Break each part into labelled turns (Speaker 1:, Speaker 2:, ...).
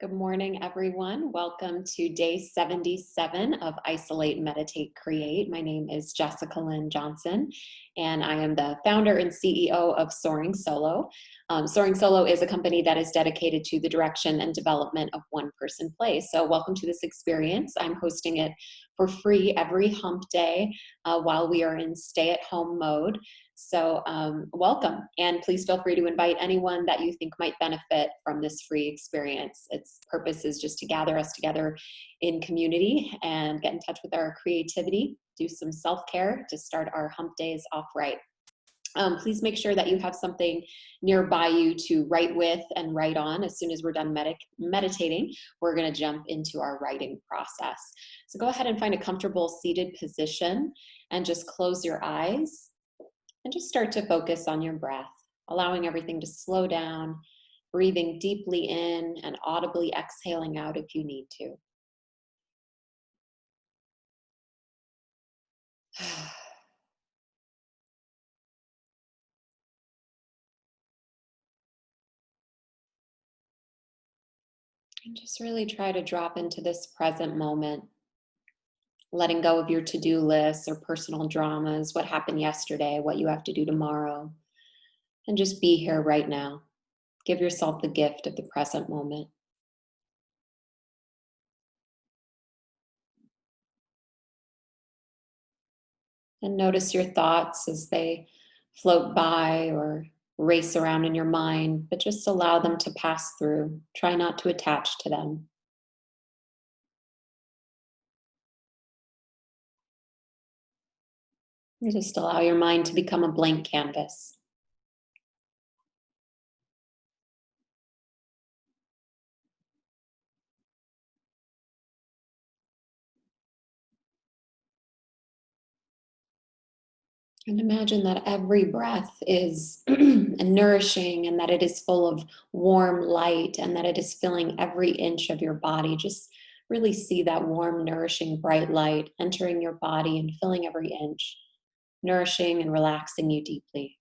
Speaker 1: Good morning, everyone. Welcome to day 77 of Isolate, Meditate, Create. My name is Jessica Lynn Johnson, and I am the founder and CEO of Soaring Solo. Soaring Solo is a company that is dedicated to the direction and development of one person play. So, welcome to this experience. I'm hosting it for free every hump day while we are in stay at home mode. So, welcome, and please feel free to invite anyone that you think might benefit from this free experience. Its purpose is just to gather us together in community and get in touch with our creativity, do some self-care to start our hump days off right. Please make sure that you have something nearby you to write with and write on. As soon as we're done meditating, we're going to jump into our writing process. So go ahead and find a comfortable seated position and just close your eyes. And just start to focus on your breath, allowing everything to slow down, breathing deeply in and audibly exhaling out if you need to. And just really try to drop into this present moment, letting go of your to-do lists or personal dramas, what happened yesterday, what you have to do tomorrow, and just be here right now. Give yourself the gift of the present moment. And notice your thoughts as they float by or race around in your mind, but just allow them to pass through. Try not to attach to them. And just allow your mind to become a blank canvas. And imagine that every breath is nourishing and that it is full of warm light and that it is filling every inch of your body. Just really see that warm, nourishing, bright light entering your body and filling every inch, nourishing and relaxing you deeply.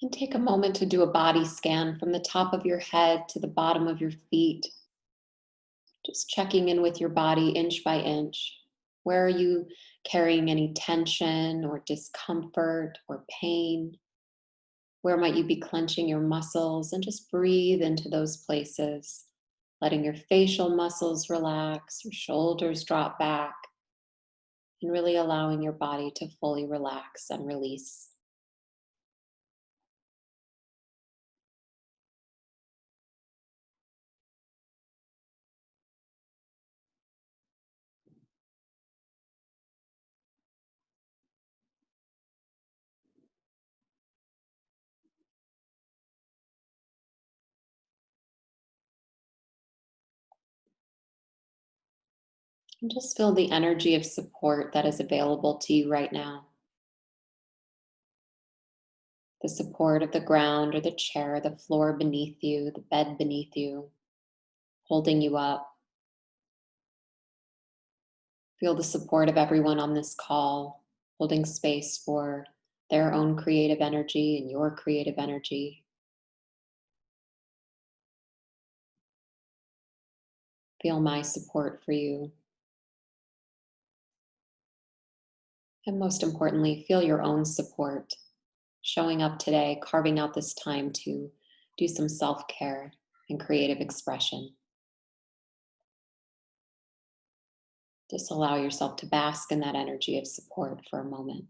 Speaker 1: And take a moment to do a body scan from the top of your head to the bottom of your feet, just checking in with your body inch by inch. Where are you carrying any tension or discomfort or pain? Where might you be clenching your muscles? And just breathe into those places, letting your facial muscles relax, your shoulders drop back, and really allowing your body to fully relax and release. And just feel the energy of support that is available to you right now. The support of the ground or the chair, the floor beneath you, the bed beneath you, holding you up. Feel the support of everyone on this call, holding space for their own creative energy and your creative energy. Feel my support for you. And most importantly, feel your own support. Showing up today, carving out this time to do some self care and creative expression. Just allow yourself to bask in that energy of support for a moment.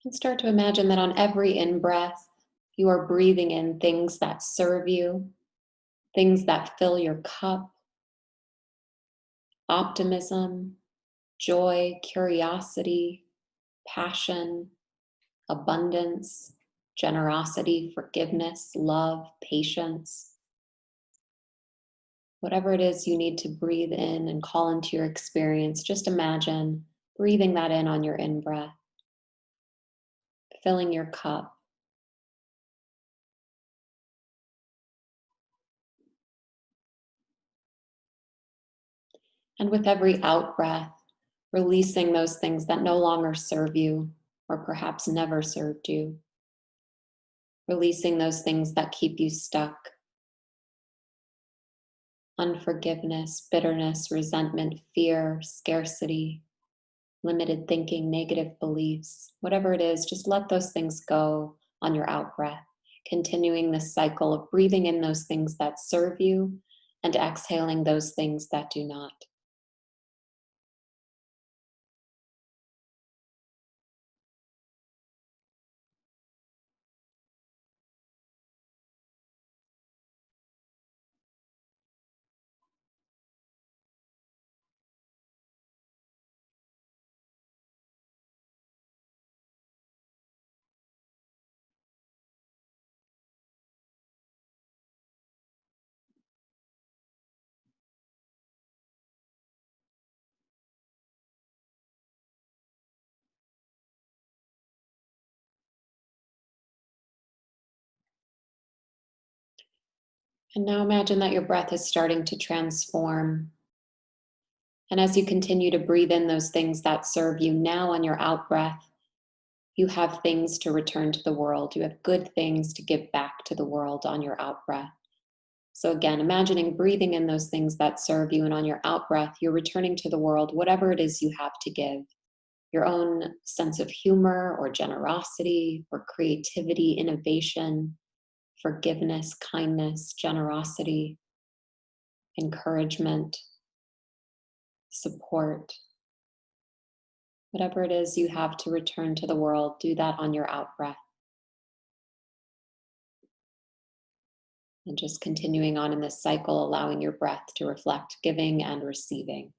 Speaker 1: And start to imagine that on every in breath, You are breathing in things that serve you, things that fill your cup, optimism, joy, curiosity, passion, abundance, generosity, forgiveness, love, patience. Whatever it is you need to breathe in and call into your experience, just imagine breathing that in on your in breath, filling your cup. And with every out breath, releasing those things that no longer serve you or perhaps never served you. Releasing those things that keep you stuck. Unforgiveness, bitterness, resentment, fear, scarcity, limited thinking, negative beliefs, whatever it is, just let those things go on your out breath. Continuing this cycle of breathing in those things that serve you and exhaling those things that do not. And now imagine that your breath is starting to transform. And as you continue to breathe in those things that serve you, now on your out breath, you have things to return to the world. You have good things to give back to the world on your out breath. So, again, imagining breathing in those things that serve you, and on your out breath, you're returning to the world whatever it is you have to give, your own sense of humor or generosity or creativity, innovation, forgiveness, kindness, generosity, encouragement, support. Whatever it is you have to return to the world, do that on your out breath. And just continuing on in this cycle, allowing your breath to reflect giving and receiving.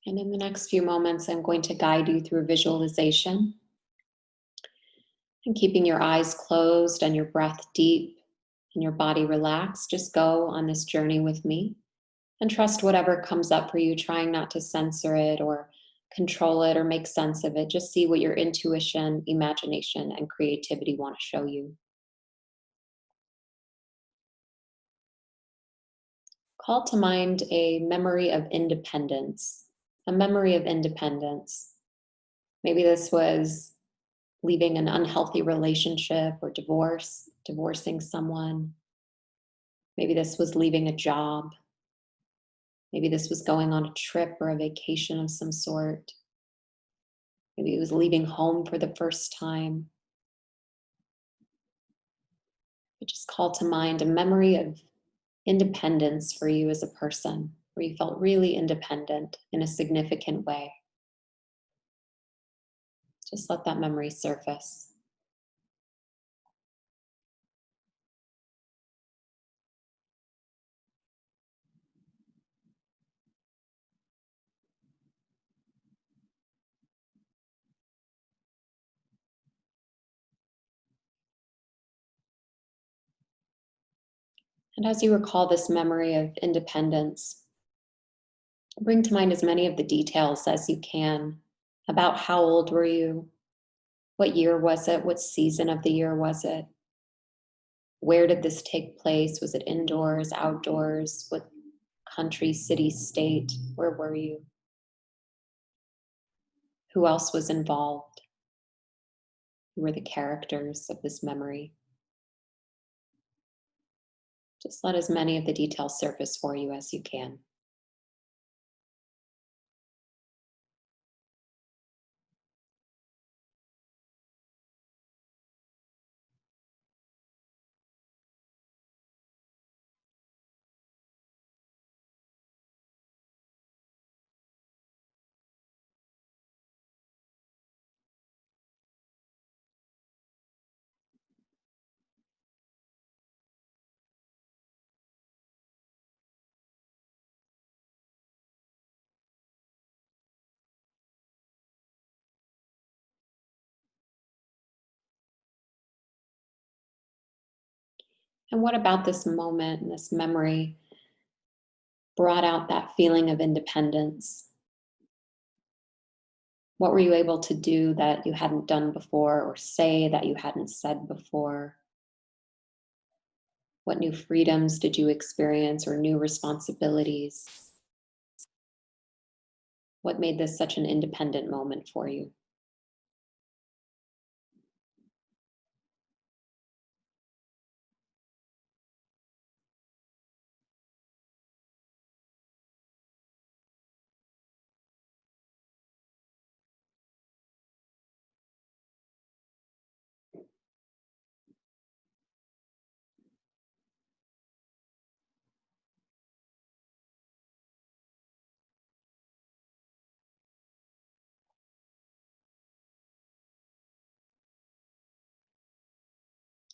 Speaker 1: And in the next few moments, I'm going to guide you through visualization. And keeping your eyes closed and your breath deep and your body relaxed, just go on this journey with me and trust whatever comes up for you, trying not to censor it or control it or make sense of it. Just see what your intuition, imagination, and creativity want to show you. Call to mind a memory of independence, a memory of independence. Maybe this was leaving an unhealthy relationship or divorcing someone. Maybe this was leaving a job. Maybe this was going on a trip or a vacation of some sort. Maybe it was leaving home for the first time. But just call to mind a memory of independence for you as a person, where you felt really independent in a significant way. Just let that memory surface. And as you recall this memory of independence, bring to mind as many of the details as you can about how old were you? What year was it? What season of the year was it? Where did this take place? Was it indoors, outdoors? What country, city, state? Where were you? Who else was involved? Who were the characters of this memory? Just let as many of the details surface for you as you can. And what about this moment and this memory brought out that feeling of independence? What were you able to do that you hadn't done before, or say that you hadn't said before? What new freedoms did you experience, or new responsibilities? What made this such an independent moment for you?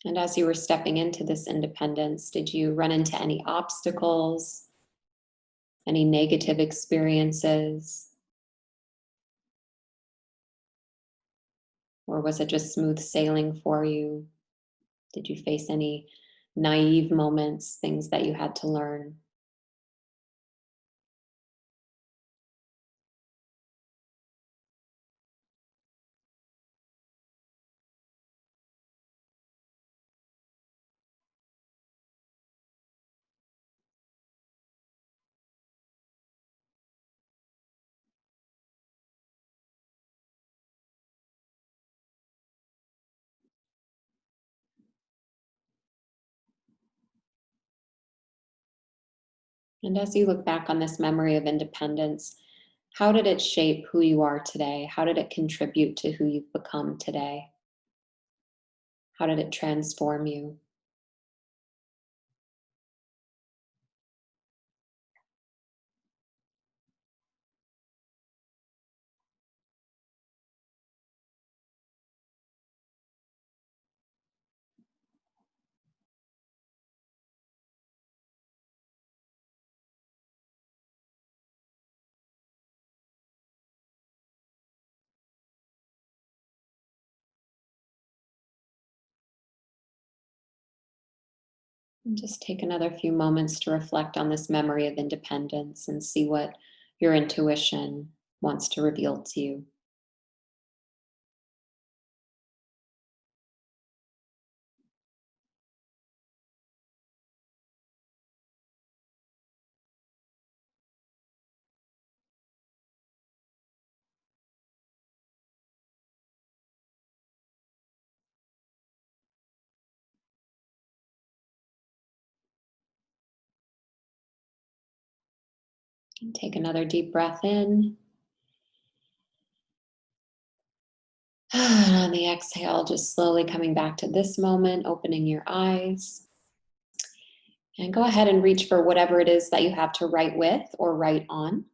Speaker 1: And as you were stepping into this independence, did you run into any obstacles, any negative experiences? Or was it just smooth sailing for you? Did you face any naive moments, things that you had to learn? And as you look back on this memory of independence, how did it shape who you are today? How did it contribute to who you've become today? How did it transform you? And just take another few moments to reflect on this memory of independence and see what your intuition wants to reveal to you. And take another deep breath in. And on the exhale, just slowly coming back to this moment, opening your eyes. And go ahead and reach for whatever it is that you have to write with or write on.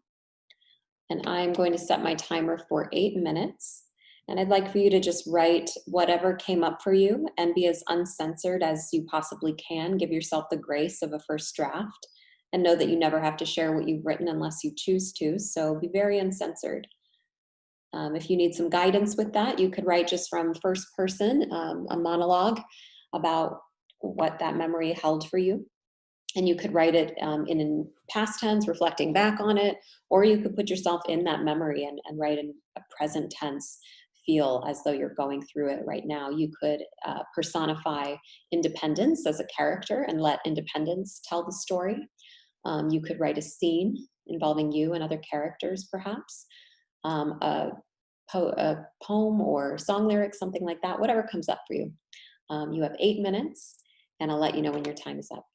Speaker 1: And I'm going to set my timer for 8 minutes. And I'd like for you to just write whatever came up for you and be as uncensored as you possibly can. Give yourself the grace of a first draft and know that you never have to share what you've written unless you choose to. So be very uncensored. If you need some guidance with that, you could write just from first person, a monologue about what that memory held for you. And you could write it in past tense, reflecting back on it, or you could put yourself in that memory and write in a present tense feel as though you're going through it right now. You could personify independence as a character and let independence tell the story. You could write a scene involving you and other characters, perhaps. A a poem or song lyric, something like that, whatever comes up for you. You have 8 minutes, and I'll let you know when your time is up.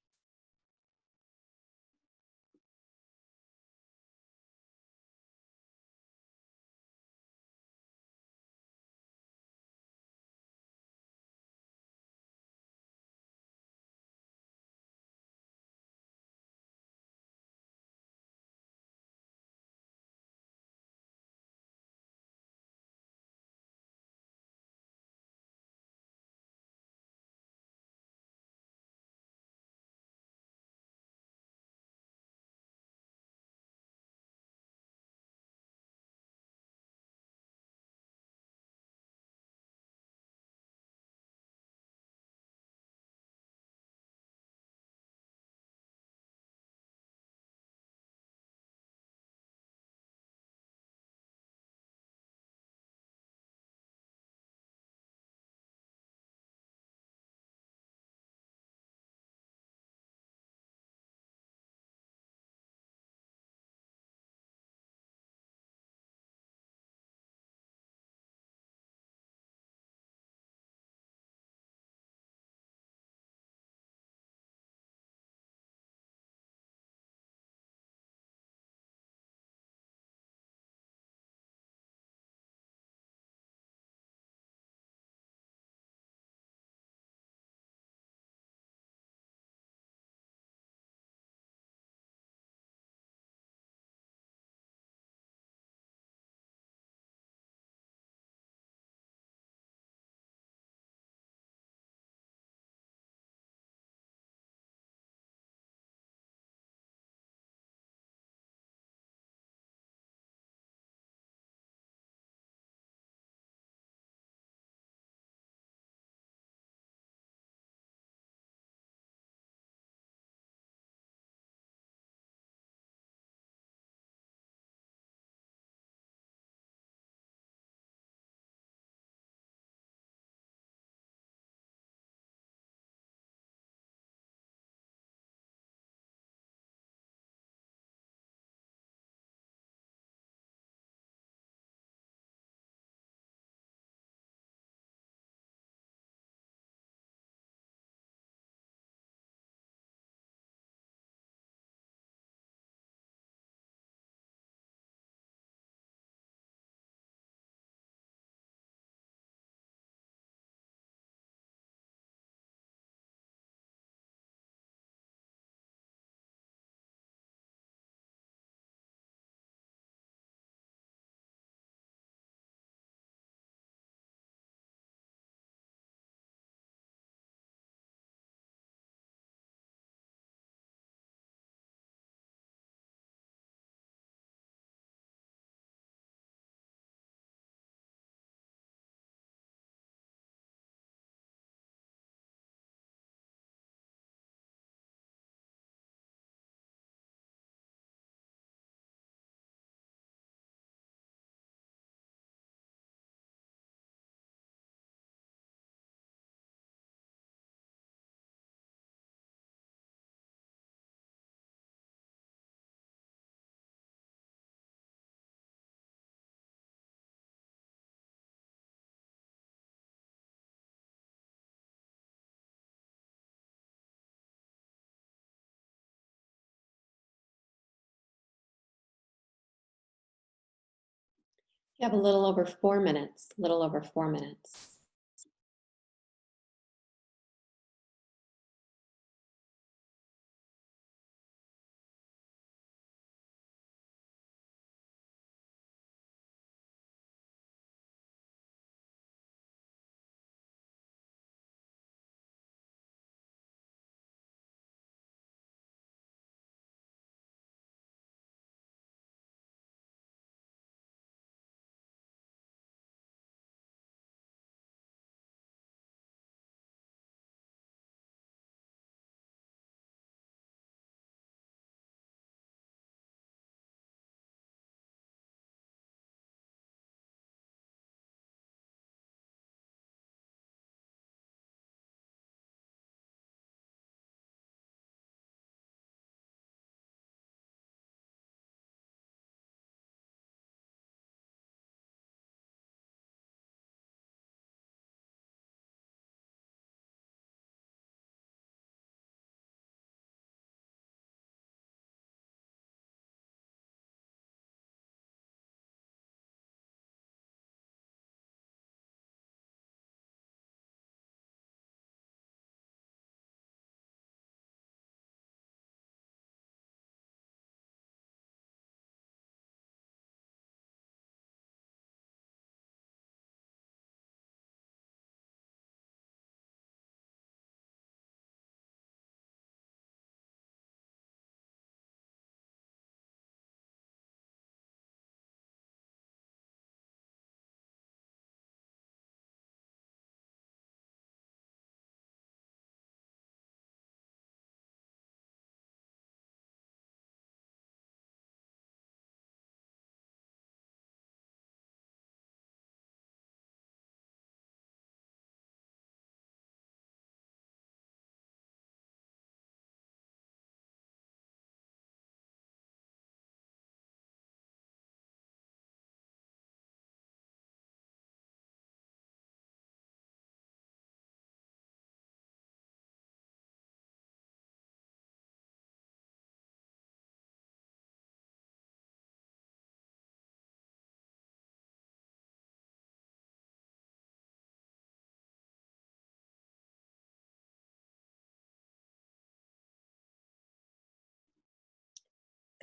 Speaker 1: You have a little over 4 minutes, little over 4 minutes.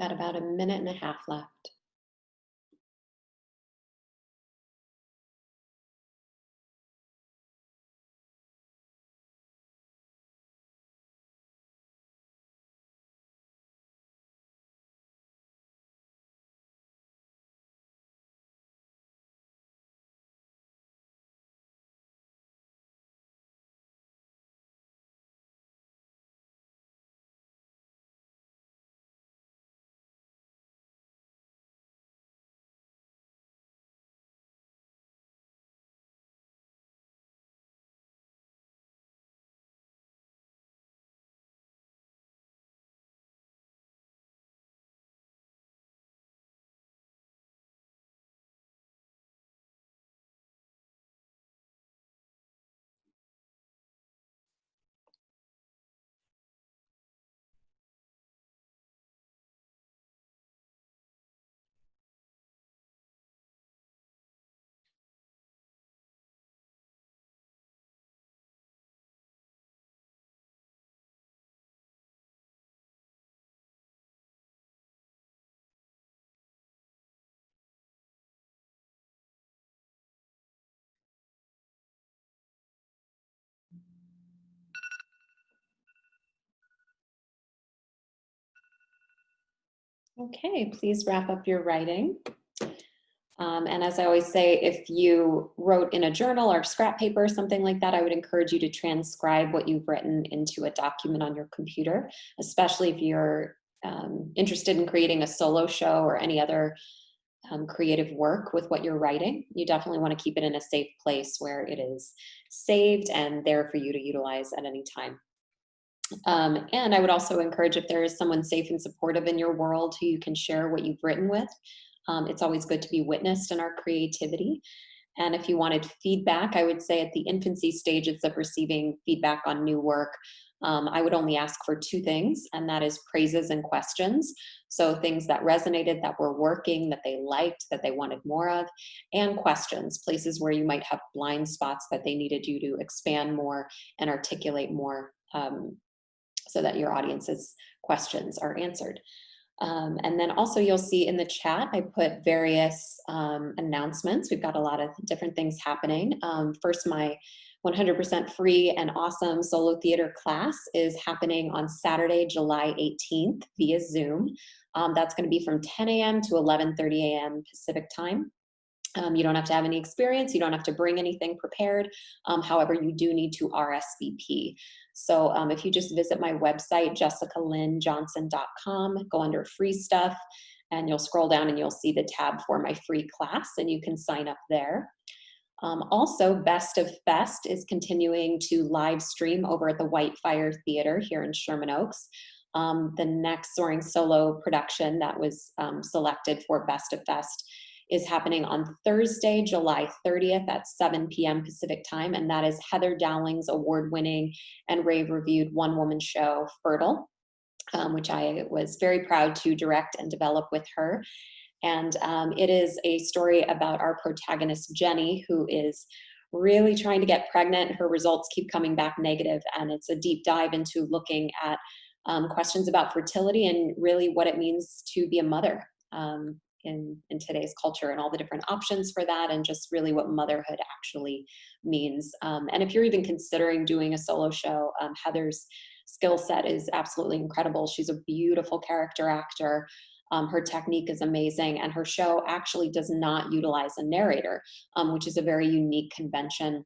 Speaker 1: Got about a minute and a half left. Okay, please wrap up your writing. And as I always say, if you wrote in a journal or scrap paper or something like that, I would encourage you to transcribe what you've written into a document on your computer, especially if you're interested in creating a solo show or any other creative work with what you're writing. You definitely want to keep it in a safe place where it is saved and there for you to utilize at any time. And I would also encourage, if there is someone safe and supportive in your world who you can share what you've written with, it's always good to be witnessed in our creativity. And if you wanted feedback, I would say at the infancy stages of receiving feedback on new work, I would only ask for two things, and that is praises and questions. So things that resonated, that were working, that they liked, that they wanted more of, and questions, places where you might have blind spots that they needed you to expand more and articulate more, so that your audience's questions are answered. And then also you'll see in the chat, I put various announcements. We've got a lot of different things happening. First, my 100% free and awesome solo theater class is happening on Saturday, July 18th via Zoom. That's going to be from 10 a.m. to 11:30 a.m. Pacific time. You don't have to have any experience. You don't have to bring anything prepared. However, you do need to RSVP. So if you just visit my website, jessicalynjohnson.com, go under free stuff, and you'll scroll down and you'll see the tab for my free class, and you can sign up there. Also, Best of Fest is continuing to live stream over at the Whitefire Theater here in Sherman Oaks. The next Soaring Solo production that was selected for Best of Fest is happening on Thursday, July 30th at 7 p.m. Pacific time, and that is Heather Dowling's award-winning and rave-reviewed one-woman show, Fertile, which I was very proud to direct and develop with her. And it is a story about our protagonist, Jenny, who is really trying to get pregnant. Her results keep coming back negative, and it's a deep dive into looking at questions about fertility and really what it means to be a mother in today's culture, and all the different options for that, and just really what motherhood actually means. And if you're even considering doing a solo show, Heather's skill set is absolutely incredible. She's a beautiful character actor. Her technique is amazing, and her show actually does not utilize a narrator, which is a very unique convention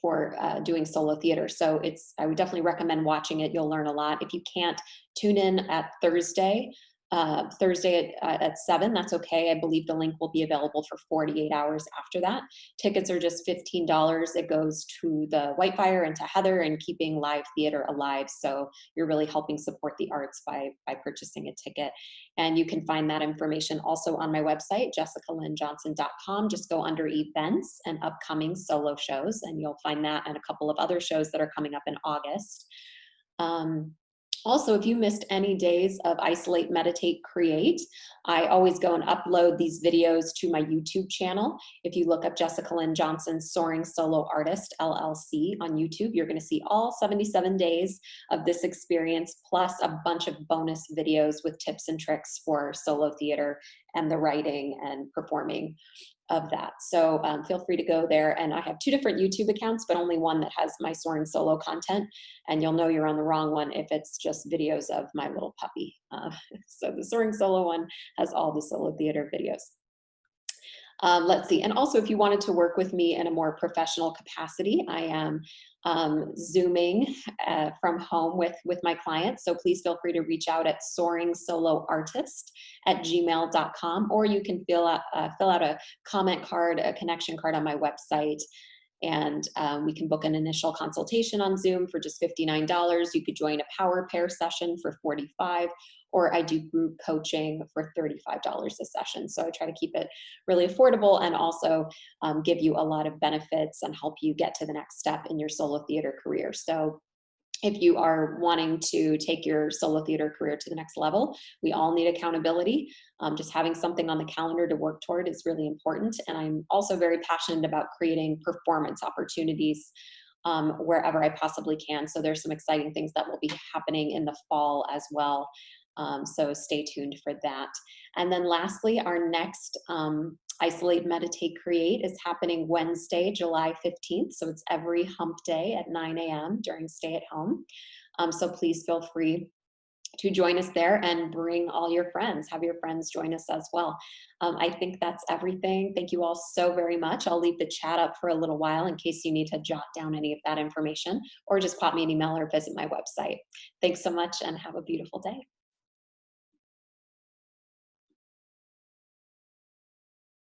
Speaker 1: for doing solo theater. So I would definitely recommend watching it. You'll learn a lot. If you can't, tune in at Thursday at 7, that's okay. I believe the link will be available for 48 hours after that. Tickets are just $15. It goes to the Whitefire and to Heather and keeping live theater alive. So you're really helping support the arts by purchasing a ticket. And you can find that information also on my website, jessicalynjohnson.com. Just go under events and upcoming solo shows, and you'll find that and a couple of other shows that are coming up in August. Also, if you missed any days of Isolate, Meditate, Create, I always go and upload these videos to my YouTube channel. If you look up Jessica Lynn Johnson, Soaring Solo Artist, LLC on YouTube, you're gonna see all 77 days of this experience, plus a bunch of bonus videos with tips and tricks for solo theater and the writing and performing of that. So feel free to go there. And I have two different YouTube accounts, but only one that has my Soaring Solo content. And you'll know you're on the wrong one if it's just videos of my little puppy. So the Soaring Solo one has all the solo theater videos. Let's see. And also, if you wanted to work with me in a more professional capacity, I am Zooming from home with my clients. So please feel free to reach out at soringsoloartist@gmail.com, or you can fill out a comment card, a connection card on my website, and we can book an initial consultation on Zoom for just $59. You could join a power pair session for $45, or I do group coaching for $35 a session. So I try to keep it really affordable and also give you a lot of benefits and help you get to the next step in your solo theater career. So if you are wanting to take your solo theater career to the next level, we all need accountability. Just having something on the calendar to work toward is really important. And I'm also very passionate about creating performance opportunities wherever I possibly can. So there's some exciting things that will be happening in the fall as well. So stay tuned for that. And then lastly, our next Isolate, Meditate, Create is happening Wednesday, July 15th. So it's every hump day at 9 a.m. during stay at home. So please feel free to join us there and bring all your friends. Have your friends join us as well. I think that's everything. Thank you all so very much. I'll leave the chat up for a little while in case you need to jot down any of that information, or just pop me an email or visit my website. Thanks so much and have a beautiful day.